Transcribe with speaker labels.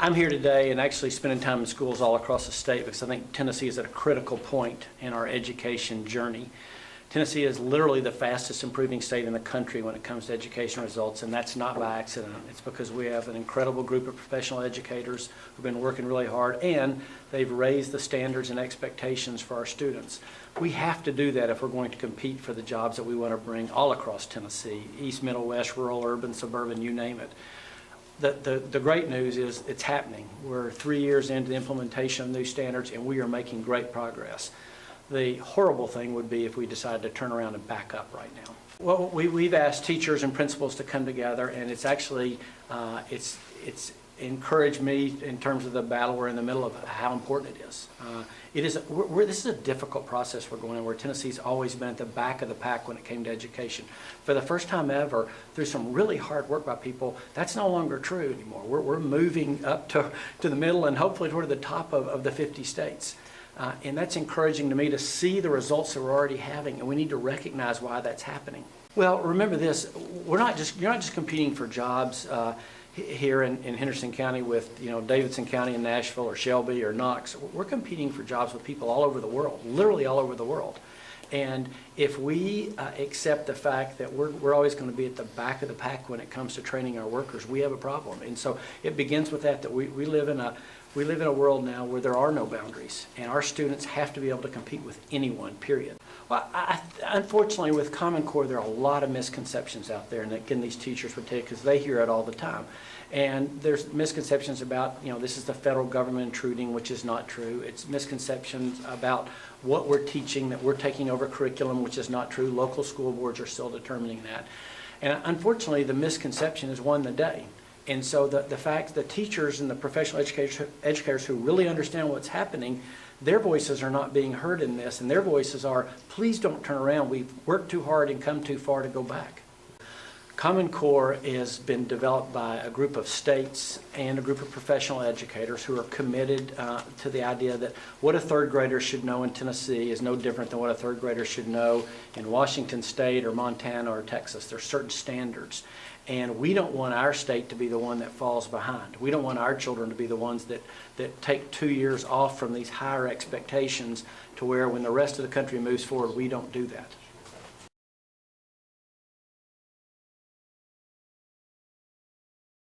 Speaker 1: I'm here today and actually spending time in schools all across the state because I think Tennessee is at a critical point in our education journey. Tennessee is literally the fastest improving state in the country when it comes to education results, and that's not by accident. It's because we have an incredible group of professional educators who've been working really hard, and they've raised the standards and expectations for our students. We have to do that if we're going to compete for the jobs that we want to bring all across Tennessee, east, middle, west, rural, urban, suburban, you name it. The great news is it's happening. We're 3 years into the implementation of new standards, and we are making great progress. The horrible thing would be if we decided to turn around and back up right now. Well, we've asked teachers and principals to come together, and it's actually it's encouraged me in terms of the battle we're in the middle of, how important it is. This is a difficult process we're going in, where Tennessee's always been at the back of the pack when it came to education. For the first time ever, through some really hard work by people, that's no longer true anymore. We're moving up to the middle and hopefully toward the top of the 50 states. And that's encouraging to me to see the results that we're already having, and we need to recognize why that's happening. Well, remember this: you're not just competing for jobs here in Henderson County with Davidson County in Nashville or Shelby or Knox. We're competing for jobs with people all over the world, literally all over the world. And if we accept the fact that we're always going to be at the back of the pack when it comes to training our workers, we have a problem. And so it begins with that we live in a world now where there are no boundaries, and our students have to be able to compete with anyone, period. Well, unfortunately, with Common Core, there are a lot of misconceptions out there, and again, these teachers would take, because they hear it all the time. And there's misconceptions about, this is the federal government intruding, which is not true. It's misconceptions about what we're teaching, that we're taking over curriculum, which is not true. Local school boards are still determining that. And unfortunately, the misconception has won the day. And so the fact that teachers and the professional educators who really understand what's happening, their voices are not being heard in this, and their voices are, please don't turn around. We've worked too hard and come too far to go back. Common Core has been developed by a group of states and a group of professional educators who are committed to the idea that what a third grader should know in Tennessee is no different than what a third grader should know in Washington State or Montana or Texas. There's certain standards. And we don't want our state to be the one that falls behind. We don't want our children to be the ones that take 2 years off from these higher expectations to where when the rest of the country moves forward, we don't do that.